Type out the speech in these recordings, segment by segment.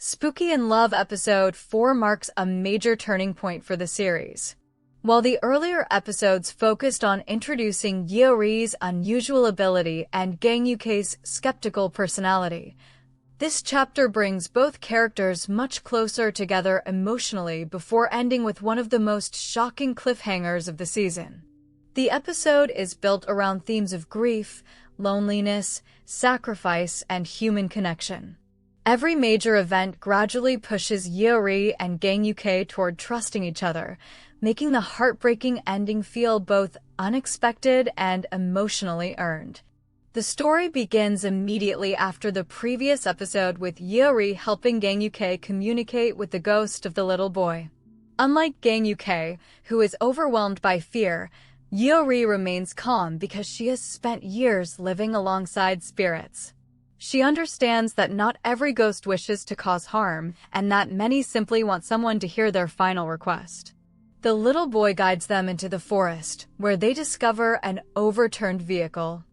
Spooky in Love Episode 4 marks a major turning point for the series. While the earlier episodes focused on introducing Yeo-ri's unusual ability and Gang Uk's skeptical personality, this chapter brings both characters much closer together emotionally before ending with one of the most shocking cliffhangers of the season. The episode is built around themes of grief, loneliness, sacrifice, and human connection. Every major event gradually pushes Yeo-ri and Gang Uk toward trusting each other, making the heartbreaking ending feel both unexpected and emotionally earned. The story begins immediately after the previous episode with Yeo-ri helping Gang Uk communicate with the ghost of the little boy. Unlike Gang Uk, who is overwhelmed by fear, Yeo-ri remains calm because she has spent years living alongside spirits. She understands that not every ghost wishes to cause harm, and that many simply want someone to hear their final request. The little boy guides them into the forest, where they discover an overturned vehicle.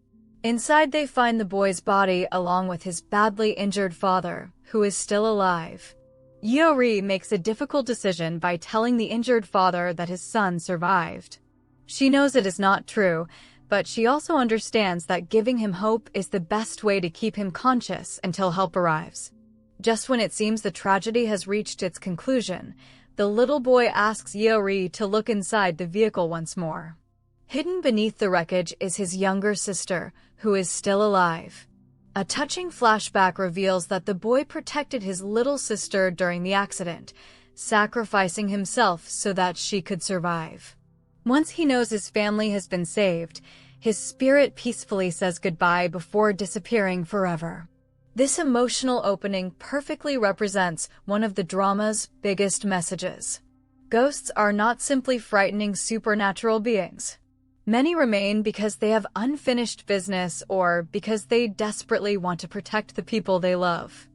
Inside they find the boy's body along with his badly injured father, who is still alive. Yeo-ri makes a difficult decision by telling the injured father that his son survived. She knows it is not true, but she also understands that giving him hope is the best way to keep him conscious until help arrives. Just when it seems the tragedy has reached its conclusion, the little boy asks Yeo-ri to look inside the vehicle once more. Hidden beneath the wreckage is his younger sister, who is still alive. A touching flashback reveals that the boy protected his little sister during the accident, sacrificing himself so that she could survive. Once he knows his family has been saved, his spirit peacefully says goodbye before disappearing forever. This emotional opening perfectly represents one of the drama's biggest messages. Ghosts are not simply frightening supernatural beings. Many remain because they have unfinished business or because they desperately want to protect the people they love.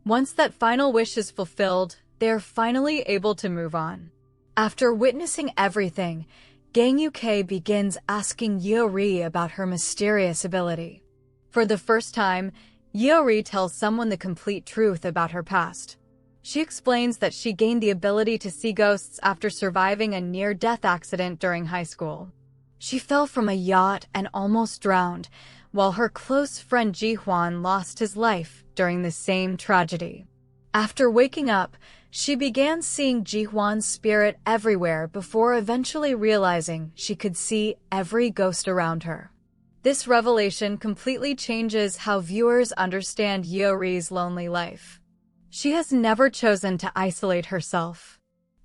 Once that final wish is fulfilled, they are finally able to move on. After witnessing everything, Gang Uk begins asking Yeo-ri about her mysterious ability. For the first time, Yeo-ri tells someone the complete truth about her past. She explains that she gained the ability to see ghosts after surviving a near-death accident during high school. She fell from a yacht and almost drowned, while her close friend Ji-hwan lost his life during the same tragedy. After waking up, she began seeing Ji-hwan's spirit everywhere before eventually realizing she could see every ghost around her. This revelation completely changes how viewers understand Yeo-ri's lonely life. She has never chosen to isolate herself.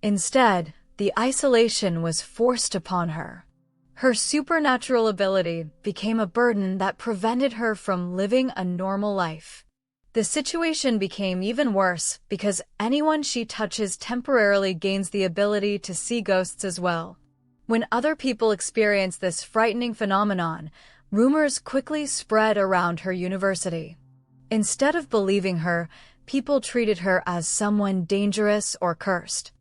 Instead, the isolation was forced upon her. Her supernatural ability became a burden that prevented her from living a normal life. The situation became even worse because anyone she touches temporarily gains the ability to see ghosts as well. When other people experience this frightening phenomenon, rumors quickly spread around her university. Instead of believing her, people treated her as someone dangerous or cursed.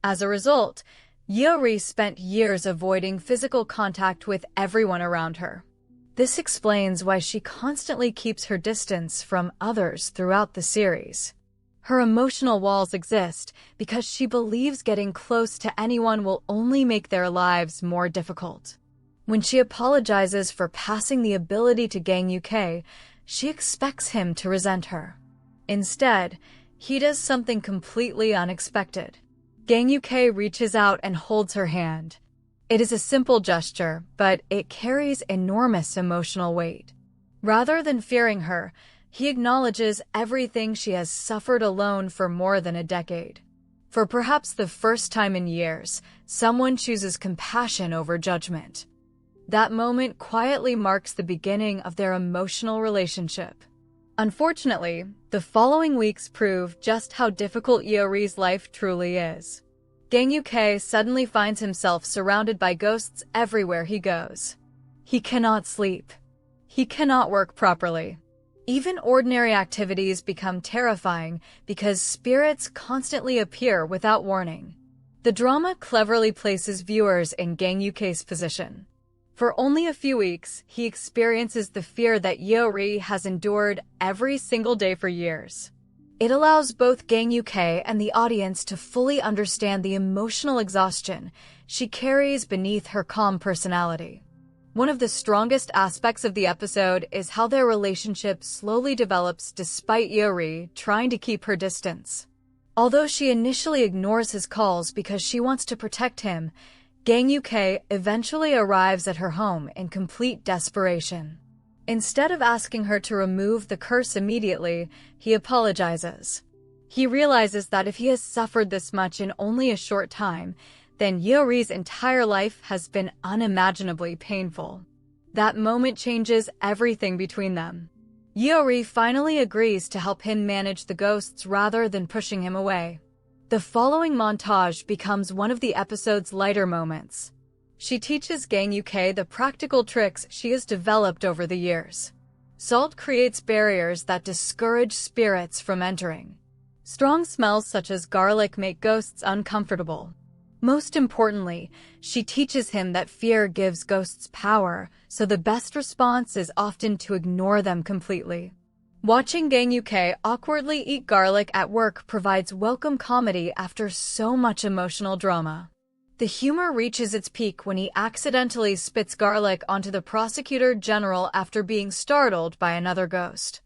As a result, Yeo-ri spent years avoiding physical contact with everyone around her. This explains why she constantly keeps her distance from others throughout the series. Her emotional walls exist because she believes getting close to anyone will only make their lives more difficult. When she apologizes for passing the ability to Gang Uk, she expects him to resent her. Instead, he does something completely unexpected. Gang Uk reaches out and holds her hand. It is a simple gesture, but it carries enormous emotional weight. Rather than fearing her, he acknowledges everything she has suffered alone for more than a decade. For perhaps the first time in years, someone chooses compassion over judgment. That moment quietly marks the beginning of their emotional relationship. Unfortunately, the following weeks prove just how difficult Yeo-ri's life truly is. Gang Uk suddenly finds himself surrounded by ghosts everywhere he goes. He cannot sleep. He cannot work properly. Even ordinary activities become terrifying because spirits constantly appear without warning. The drama cleverly places viewers in Gang Uk's position. For only a few weeks, he experiences the fear that Yeo-ri has endured every single day for years. It allows both Gang UK and the audience to fully understand the emotional exhaustion she carries beneath her calm personality. One of the strongest aspects of the episode is how their relationship slowly develops despite Yeo-ri trying to keep her distance. Although she initially ignores his calls because she wants to protect him, Gang UK eventually arrives at her home in complete desperation. Instead of asking her to remove the curse immediately, he apologizes. He realizes that if he has suffered this much in only a short time, then Yeo-ri's entire life has been unimaginably painful. That moment changes everything between them. Yeo-ri finally agrees to help him manage the ghosts rather than pushing him away. The following montage becomes one of the episode's lighter moments. She teaches Gang UK the practical tricks she has developed over the years. Salt creates barriers that discourage spirits from entering. Strong smells such as garlic make ghosts uncomfortable. Most importantly, she teaches him that fear gives ghosts power, so the best response is often to ignore them completely. Watching Gang UK awkwardly eat garlic at work provides welcome comedy after so much emotional drama. The humor reaches its peak when he accidentally spits garlic onto the prosecutor general after being startled by another ghost.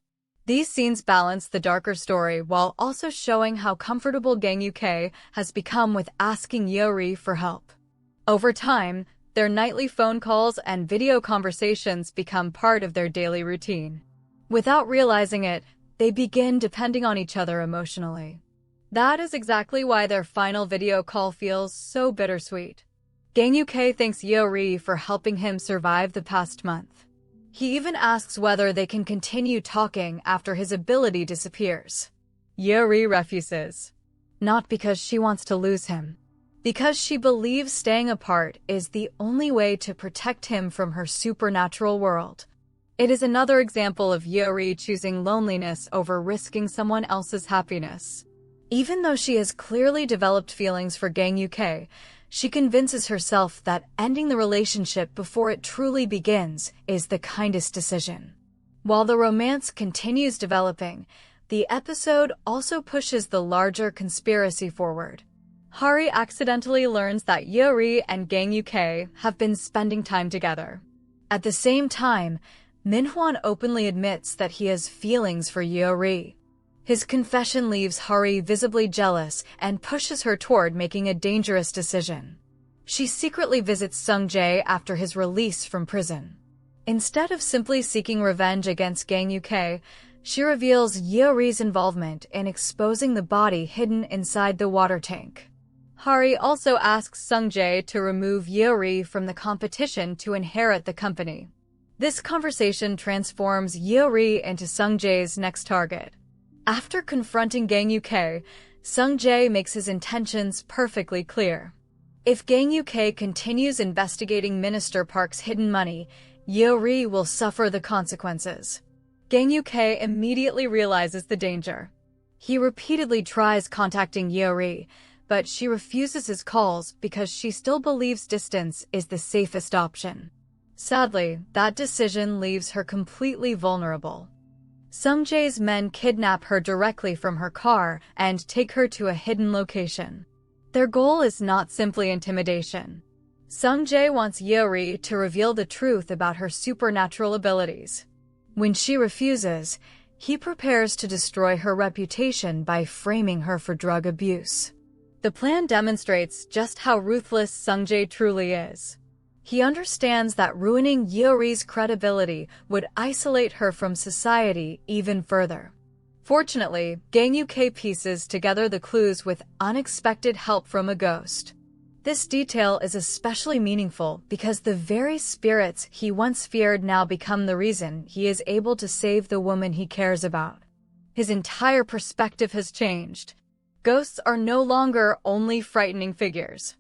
These scenes balance the darker story while also showing how comfortable Gang UK has become with asking Yeo-ri for help. Over time, their nightly phone calls and video conversations become part of their daily routine. Without realizing it, they begin depending on each other emotionally. That is exactly why their final video call feels so bittersweet. Gang UK thanks Yeo-ri for helping him survive the past month. He even asks whether they can continue talking after his ability disappears. Yeo-ri refuses. Not because she wants to lose him. Because she believes staying apart is the only way to protect him from her supernatural world. It is another example of Yeo-ri choosing loneliness over risking someone else's happiness. Even though she has clearly developed feelings for Gang UK, she convinces herself that ending the relationship before it truly begins is the kindest decision. While the romance continues developing, the episode also pushes the larger conspiracy forward. Hari accidentally learns that Yeo-ri and Gang UK have been spending time together. At the same time, Min-hwan openly admits that he has feelings for Yeo-ri. His confession leaves Hari visibly jealous and pushes her toward making a dangerous decision. She secretly visits Seung-jae after his release from prison. Instead of simply seeking revenge against Gang UK, she reveals Yeo-ri's involvement in exposing the body hidden inside the water tank. Hari also asks Seung-jae to remove Yeo-ri from the competition to inherit the company. This conversation transforms Yeo-ri into Seung-jae's next target. After confronting Gang UK, Seung-jae makes his intentions perfectly clear. If Gang UK continues investigating Minister Park's hidden money, Yeo-ri will suffer the consequences. Gang UK immediately realizes the danger. He repeatedly tries contacting Yeo-ri, but she refuses his calls because she still believes distance is the safest option. Sadly, that decision leaves her completely vulnerable. Seung-jae's men kidnap her directly from her car and take her to a hidden location. Their goal is not simply intimidation. Seung-jae wants Yeo-ri to reveal the truth about her supernatural abilities. When she refuses, he prepares to destroy her reputation by framing her for drug abuse. The plan demonstrates just how ruthless Seung-jae truly is. He understands that ruining Yeo-ri's credibility would isolate her from society even further. Fortunately, Gang UK pieces together the clues with unexpected help from a ghost. This detail is especially meaningful because the very spirits he once feared now become the reason he is able to save the woman he cares about. His entire perspective has changed. Ghosts are no longer only frightening figures.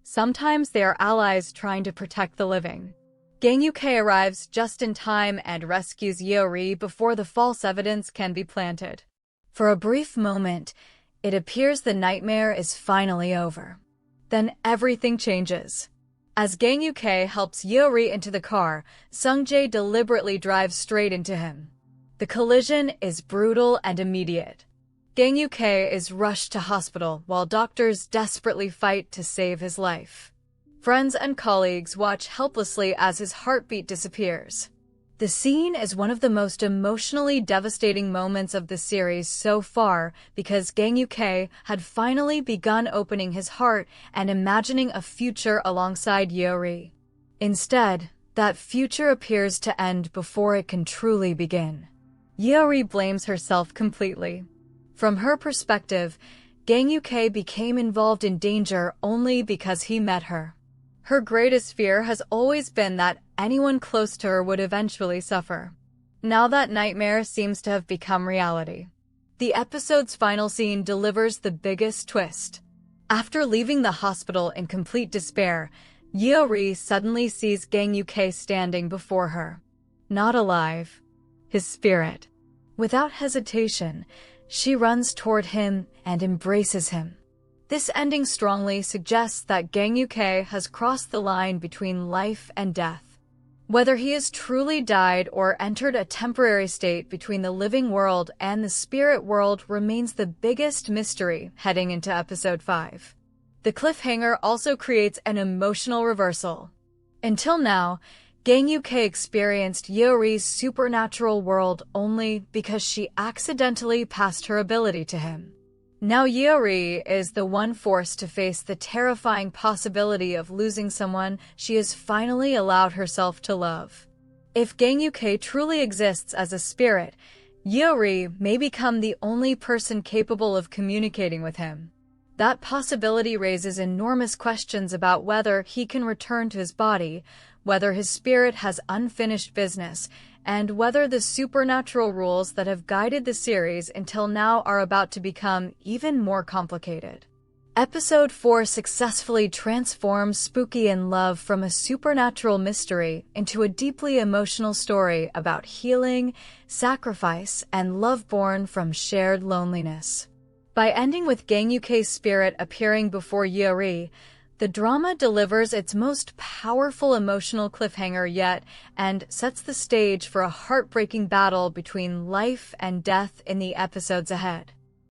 Sometimes they are allies trying to protect the living. Gang UK arrives just in time and rescues Yeo-ri before the false evidence can be planted. For a brief moment, it appears the nightmare is finally over. Then everything changes. As Gang UK helps Yeo-ri into the car, Seung-jae deliberately drives straight into him. The collision is brutal and immediate. Gang Uk is rushed to hospital while doctors desperately fight to save his life. Friends and colleagues watch helplessly as his heartbeat disappears. The scene is one of the most emotionally devastating moments of the series so far because Gang Uk had finally begun opening his heart and imagining a future alongside Yeo-ri. Instead, that future appears to end before it can truly begin. Yeo-ri blames herself completely. From her perspective, Gang Uk became involved in danger only because he met her. Her greatest fear has always been that anyone close to her would eventually suffer. Now that nightmare seems to have become reality. The episode's final scene delivers the biggest twist. After leaving the hospital in complete despair, Yeo-ri suddenly sees Gang Uk standing before her. Not alive, his spirit. Without hesitation, she runs toward him and embraces him. This ending strongly suggests that Gang Uk has crossed the line between life and death. Whether he has truly died or entered a temporary state between the living world and the spirit world remains the biggest mystery heading into episode 5. The cliffhanger also creates an emotional reversal. Until now, Gang Uk experienced Yeo-ri's supernatural world only because she accidentally passed her ability to him. Now Yeo-ri is the one forced to face the terrifying possibility of losing someone she has finally allowed herself to love. If Gang Uk truly exists as a spirit, Yeo-ri may become the only person capable of communicating with him. That possibility raises enormous questions about whether he can return to his body, whether his spirit has unfinished business, and whether the supernatural rules that have guided the series until now are about to become even more complicated. Episode 4 successfully transforms Spooky in Love from a supernatural mystery into a deeply emotional story about healing, sacrifice, and love born from shared loneliness. By ending with Gang Uk's spirit appearing before Yeo-ri, the drama delivers its most powerful emotional cliffhanger yet and sets the stage for a heartbreaking battle between life and death in the episodes ahead.